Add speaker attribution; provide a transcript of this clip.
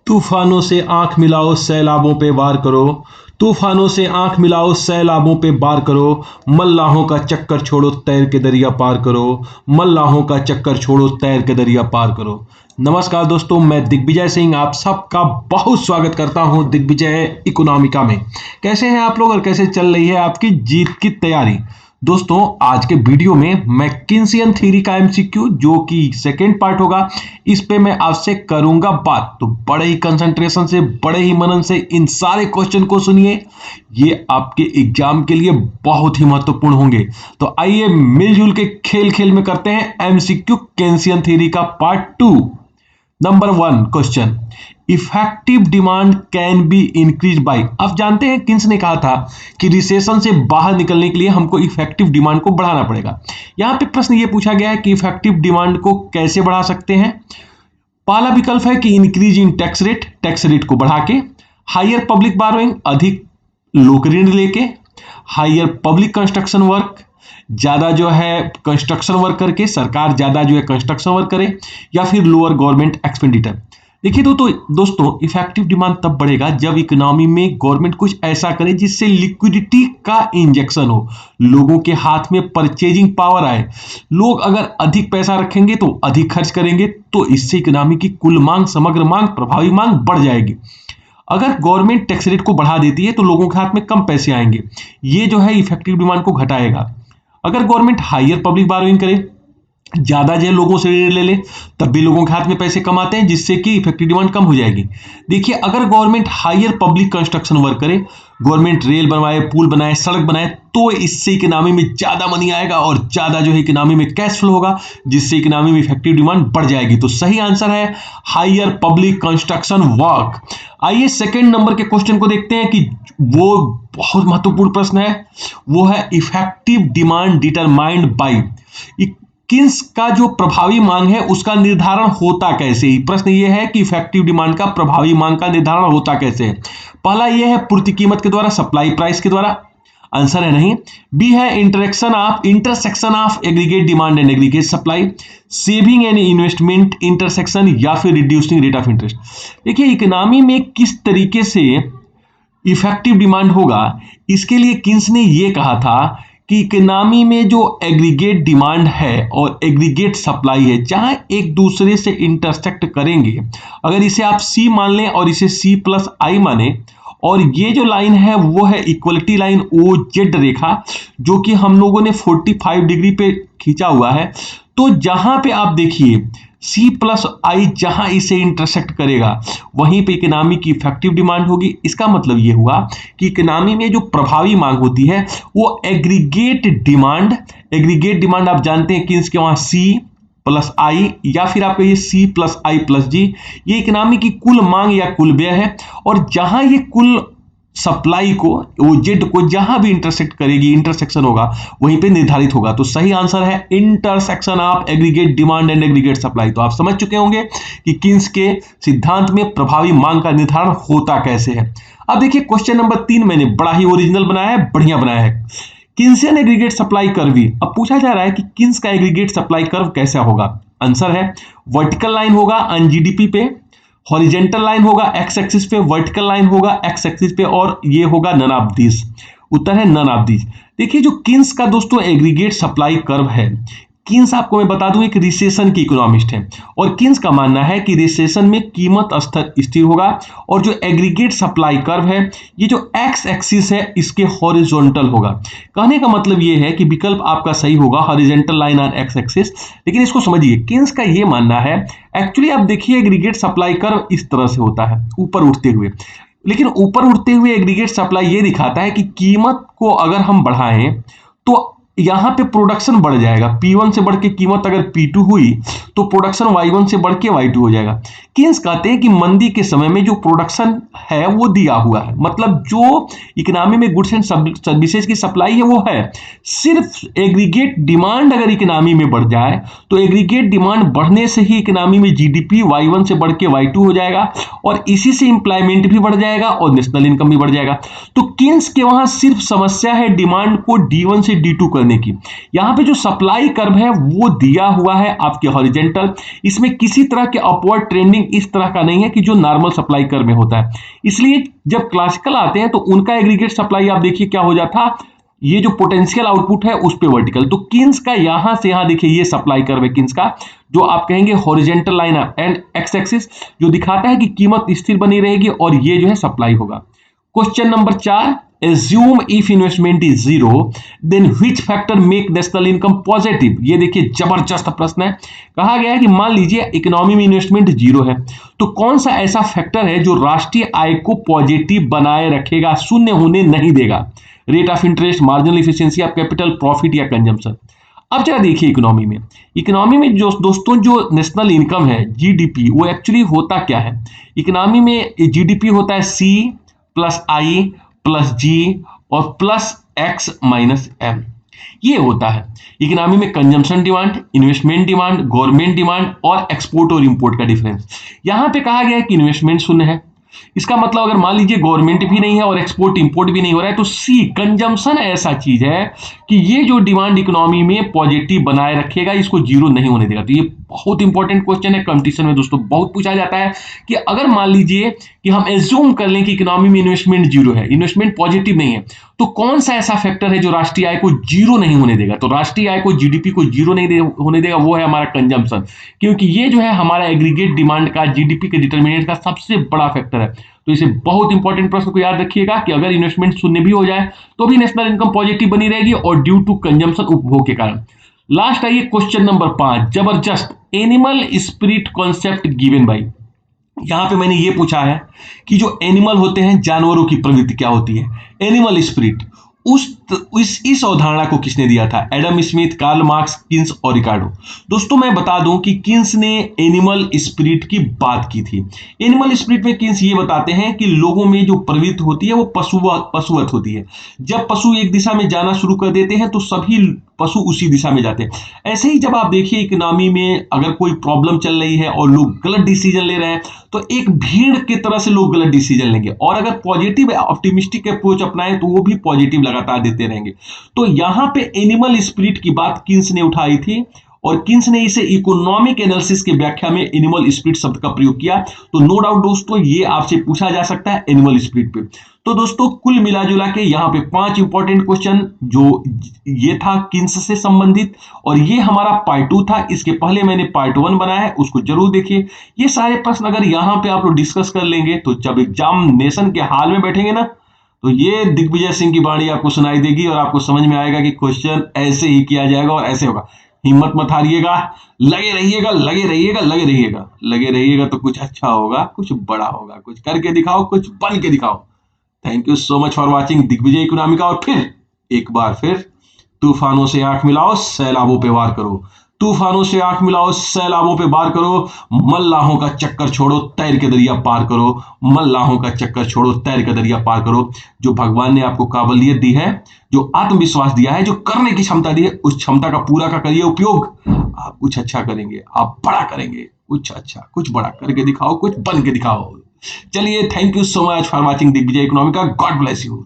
Speaker 1: तूफानों से आंख मिलाओ सैलाबों पे वार करो। तूफानों से आंख मिलाओ सैलाबों पे वार करो। मल्लाहों का चक्कर छोड़ो तैर के दरिया पार करो। मल्लाहों का चक्कर छोड़ो तैर के दरिया पार करो। नमस्कार दोस्तों, मैं दिग्विजय सिंह आप सबका बहुत स्वागत करता हूं दिग्विजय इकोनॉमिका में। कैसे हैं आप लोग और कैसे चल रही है आपकी जीत की तैयारी। दोस्तों, आज के वीडियो में मैकिन्सियन थ्योरी का एमसीक्यू जो कि सेकेंड पार्ट होगा, इस पे मैं आपसे करूंगा बात। तो बड़े ही कंसंट्रेशन से, बड़े ही मनन से इन सारे क्वेश्चन को सुनिए, ये आपके एग्जाम के लिए बहुत ही महत्वपूर्ण होंगे। तो आइए मिलजुल के खेल खेल में करते हैं एमसीक्यू केन्सियन थ्योरी का part 2। Number 1 question, effective demand can be increase by. आप जानते हैं किन्स ने कहा था कि रिसेशन से बाहर निकलने के लिए हमको इफेक्टिव डिमांड को बढ़ाना पड़ेगा। यहां पे प्रश्न ये पूछा गया है कि इफेक्टिव डिमांड को कैसे बढ़ा सकते हैं। पहला विकल्प है कि इंक्रीज इन टैक्स रेट को बढ़ा के, हायर पब्लिक बारोइंग अधिक लोक ऋण लेके, हायर पब्लिक कंस्ट्रक्शन वर्क ज्यादा जो है कंस्ट्रक्शन वर्क करके, सरकार ज्यादा जो है कंस्ट्रक्शन वर्क करे, या फिर लोअर गवर्नमेंट एक्सपेंडिचर। देखिए दोस्तों, इफेक्टिव डिमांड तब बढ़ेगा जब इकोनॉमी में गवर्नमेंट कुछ ऐसा करे जिससे लिक्विडिटी का इंजेक्शन हो, लोगों के हाथ में परचेजिंग पावर आए। लोग अगर अधिक पैसा रखेंगे तो अधिक खर्च करेंगे, तो इससे इकोनॉमी की कुल मांग, समग्र मांग, प्रभावी मांग बढ़ जाएगी। अगर गवर्नमेंट टैक्स रेट को बढ़ा देती है तो लोगों के हाथ में कम पैसे आएंगे, ये जो है इफेक्टिव डिमांड को घटाएगा। अगर गवर्नमेंट हायर पब्लिक बारोइंग करे, ज्यादा जो लोगों से ऋण ले ले, तब भी लोगों के हाथ में पैसे कम आते हैं, जिससे कि इफेक्टिव डिमांड कम हो जाएगी। देखिए, अगर government hire public construction work करे, गवर्नमेंट रेल बनवाए, पुल बनाए, सड़क बनाए, तो इससे इकोनॉमी में ज्यादा मनी आएगा और ज्यादा जो है इकोनॉमी में कैश फ्लो होगा, जिससे इकोनॉमी में इफेक्टिव डिमांड बढ़ जाएगी। तो सही आंसर है हायर पब्लिक कंस्ट्रक्शन वर्क। आइए सेकेंड नंबर के क्वेश्चन को देखते हैं कि वो बहुत महत्वपूर्ण प्रश्न है, वो है effective demand determined by. Keynes का जो प्रभावी मांग है उसका निर्धारण होता कैसे। ही प्रश्न ये है कि इफेक्टिव डिमांड का प्रभावी मांग का निर्धारण होता कैसे है। पहला ये है पूर्ति कीमत के द्वारा, सप्लाई प्राइस के द्वारा, आंसर है नहीं। बी है intersection of aggregate demand and aggregate supply, saving and investment intersection, या फिर रिड्यूसिंग रेट ऑफ इंटरेस्ट। देखिए, इकोनॉमी में किस तरीके से इफेक्टिव डिमांड होगा, इसके लिए किन्स ने यह कहा था कि इकोनॉमी में जो एग्रीगेट डिमांड है और एग्रीगेट सप्लाई है, जहां एक दूसरे से इंटरसेक्ट करेंगे, अगर इसे आप सी मान लें और इसे सी प्लस आई माने, और ये जो लाइन है वो है इक्वलिटी लाइन, ओ जेड रेखा, जो कि हम लोगों ने 45 डिग्री पे खींचा हुआ है। तो जहां पे आप देखिए सी प्लस आई जहां इसे इंटरसेक्ट करेगा, वहीं पे इकोनॉमी की इफेक्टिव डिमांड होगी। इसका मतलब ये हुआ कि इकोनॉमी में जो प्रभावी मांग होती है वो एग्रीगेट डिमांड आप जानते हैं कि इसके वहां सी प्लस आई, या फिर आप कहिए सी प्लस आई प्लस जी, ये इकोनॉमी की कुल मांग या कुल व्यय है। और जहां ये कुल सप्लाई को, वो जेड को जहां भी इंटरसेक्ट करेगी, इंटरसेक्शन होगा, वहीं पे निर्धारित होगा। तो सही आंसर है intersection of aggregate demand and aggregate supply. तो आप समझ चुके होंगे कि किन्स के सिद्धांत में प्रभावी मांग का निर्धारण होता कैसे है। अब देखिए क्वेश्चन नंबर 3 मैंने बड़ा ही ओरिजिनल बनाया है, बढ़िया बनाया है। Keynesian aggregate supply curve. अब पूछा जा रहा है कि किन्स का एग्रीगेट सप्लाई कर्व कैसा होगा। आंसर है वर्टिकल लाइन होगा ऑन जीडीपी पे, हॉरिजेंटल लाइन होगा एक्स एक्सिस पे, वर्टिकल लाइन होगा एक्स एक्सिस पे, और ये होगा नन ऑफ दिस। उत्तर है नन ऑफ दिस। देखिए, जो किन्स का दोस्तों एग्रीगेट सप्लाई कर्व है, किन्स आपको मैं बता दूं एक रिसेशन की इकोनॉमिस्ट है, और किन्स का मानना है कि रिसेशन में कीमत स्तर स्थिर होगा, और जो एग्रीगेट सप्लाई कर्व है, ये जो एक्स एक्सिस है इसके हॉरिजॉन्टल होगा। कहने का मतलब ये है कि विकल्प आपका सही होगा, horizontal line on x axis. लेकिन इसको समझिए, किन्स का ये मानना है, एक्चुअली आप देखिए एग्रीगेट सप्लाई कर्व इस तरह से होता है ऊपर उठते हुए, लेकिन ऊपर उठते हुए एग्रीगेट सप्लाई ये दिखाता है कि कीमत को अगर हम बढ़ाएं तो यहां पे प्रोडक्शन बढ़ जाएगा। P1 से बढ़ के कीमत अगर P2 हुई तो प्रोडक्शन Y1 से बढ़ के Y2 हो जाएगा। किन्स कहते हैं कि मंदी के समय में जो प्रोडक्शन है वो दिया हुआ है, मतलब जो इकोनॉमी में गुड्स एंड सर्विसेज की सप्लाई है वो है। सिर्फ एग्रीगेट डिमांड अगर इकोनॉमी में बढ़ जाए तो एग्रीगेट डिमांड बढ़ने से ही इकोनॉमी में जीडीपी Y1 से बढ़ के Y2 हो जाएगा, और इसी से एम्प्लॉयमेंट भी बढ़ जाएगा और नेशनल इनकम भी बढ़ जाएगा। तो किन्स के वहां सिर्फ समस्या है डिमांड को D1 से D2 करने बढ़ने की। यहाँ पे जो सप्लाई कर्व है वो दिया हुआ है आपके हॉरिजेंटल, इसमें किसी तरह के अपवर्ड ट्रेंडिंग इस तरह का नहीं है कि जो नॉर्मल सप्लाई कर्व में होता है। इसलिए जब क्लासिकल आते हैं तो उनका एग्रीगेट सप्लाई आप देखिए क्या हो जाता, ये जो पोटेंशियल आउटपुट है उस पे वर्टिकल। तो किन्स का यहां से यहां देखिए ये सप्लाई कर्व है किन्स का, जो आप कहेंगे horizontal line and x axis, जो दिखाता है कि कीमत स्थिर बनी रहेगी और ये जो है सप्लाई होगा। Question number 4, assume if investment is zero then which factor make national income positive। ये देखिए जबरदस्त प्रश्न है। कहा गया है कि मान लीजिए इकोनॉमी में इन्वेस्टमेंट जीरो है, तो कौन सा ऐसा फैक्टर है जो राष्ट्रीय आय को पॉजिटिव बनाए रखेगा, शून्य होने नहीं देगा। Rate of interest, marginal efficiency of capital, profit या कंजम्पशन। अब जरा देखिए इकोनॉमी में जो दोस्तों जो नेशनल इनकम है जीडीपी, वो एक्चुअली होता क्या है। इकोनॉमी में जीडीपी होता है सी प्लस आई प्लस जी और प्लस एक्स माइनस एम, ये होता है। इकोनॉमी में consumption demand, investment demand, government demand और एक्सपोर्ट और इंपोर्ट का डिफरेंस। यहां पे कहा गया है कि इन्वेस्टमेंट शून्य है, इसका मतलब अगर मान लीजिए गवर्नमेंट भी नहीं है और एक्सपोर्ट इंपोर्ट भी नहीं हो रहा है, तो सी कंजम्पशन ऐसा चीज है कि ये जो डिमांड इकोनॉमी में पॉजिटिव बनाए रखेगा, इसको जीरो नहीं होने देगा। तो ये बहुत इंपॉर्टेंट क्वेश्चन है, कंपटीशन में दोस्तों बहुत पूछा जाता है कि अगर मान लीजिए कि हम एज्यूम कर लें कि इकोनॉमी में इन्वेस्टमेंट जीरो है, इन्वेस्टमेंट पॉजिटिव नहीं है, तो कौन सा ऐसा फैक्टर है जो राष्ट्रीय आय को जीरो नहीं होने देगा। तो राष्ट्रीय आय को, जीडीपी को जीरो नहीं होने देगा, वो है हमारा कंजम्पशन, क्योंकि ये जो है हमारा एग्रीगेट डिमांड का, जीडीपी के डिटर्मिनेंट का सबसे बड़ा फैक्टर है। तो इसे बहुत इंपॉर्टेंट प्रश्न को याद रखिएगा कि अगर इन्वेस्टमेंट शून्य भी हो जाए तो भी नेशनल इनकम पॉजिटिव बनी रहेगी और ड्यू टू कंजम्पशन, उपभोग के कारण। लास्ट आइए क्वेश्चन नंबर 5, जबरदस्त, animal spirit concept given by. यहां पे मैंने ये पूछा है कि जो एनिमल होते हैं, जानवरों की प्रवृत्ति क्या होती है, एनिमल स्पिरिट, इस अवधारणा को किसने दिया था। Adam Smith, Karl Marx, Keynes और रिकार्डो। दोस्तों मैं बता दूं कि किन्स ने एनिमल स्पिरिट की बात की थी। एनिमल स्पिरिट में किन्स ये बताते हैं कि लोगों में जो प्रवृत्ति होती है वो पशुवत होती है। जब पशु एक दिशा में जाना शुरू कर देते हैं तो सभी पशु उसी दिशा में जाते हैं। ऐसे ही जब आप देखिए इकोनॉमी में अगर कोई प्रॉब्लम चल रही है और लोग गलत डिसीजन ले रहे हैं, तो एक भीड़ की तरह से लोग गलत डिसीजन लेंगे, और अगर पॉजिटिव ऑप्टिमिस्टिक अप्रोच अपनाएं तो वो भी पॉजिटिव लगातार देते रहेंगे। तो यहां पे एनिमल स्पिरिट की बात किन्स ने उठाई थी और किन्स ने इसे इकोनॉमिक एनालिसिस की व्याख्या में एनिमल स्पिरिट शब्द का प्रयोग किया। तो नो डाउट दोस्तों ये आपसे पूछा जा सकता है एनिमल स्पिरिट पे। तो दोस्तों कुल मिला जुला के यहाँ पे 5 इंपॉर्टेंट क्वेश्चन जो ये था किन्स से संबंधित, और ये हमारा पार्ट 2 था। इसके पहले मैंने पार्ट 1 बनाया है, उसको जरूर देखिए। ये सारे प्रश्न अगर यहाँ पे आप लोग डिस्कस कर लेंगे तो जब एग्जामिनेशन के हाल में बैठेंगे ना, तो ये दिग्विजय सिंह की वाणी आपको सुनाई देगी और आपको समझ में आएगा कि क्वेश्चन ऐसे ही किया जाएगा और ऐसे होगा। हिम्मत मत हारिएगा, लगे रहिएगा, लगे रहिएगा, लगे रहिएगा, लगे रहिएगा, तो कुछ अच्छा होगा, कुछ बड़ा होगा, कुछ करके दिखाओ, कुछ बन के दिखाओ। Thank you so much for watching Digvijay Economica. और फिर एक बार फिर, तूफानों से आंख मिलाओ, सैलाबों पे वार करो। तूफानों से आंख मिलाओ, सैलाबों पे वार करो, मल्लाहों का चक्कर छोड़ो, तैर के दरिया पार करो। मल्लाहों का चक्कर छोड़ो, तैर के दरिया पार करो। जो भगवान ने आपको काबिलियत दी है, जो आत्मविश्वास दिया है, जो करने की क्षमता दी है, उस क्षमता का पूरा का करिए उपयोग। आप कुछ अच्छा करेंगे, आप बड़ा करेंगे, कुछ अच्छा, कुछ बड़ा करके दिखाओ, कुछ बन के दिखाओ। चलिए, thank you so much for watching Digvijay Economica. God bless you.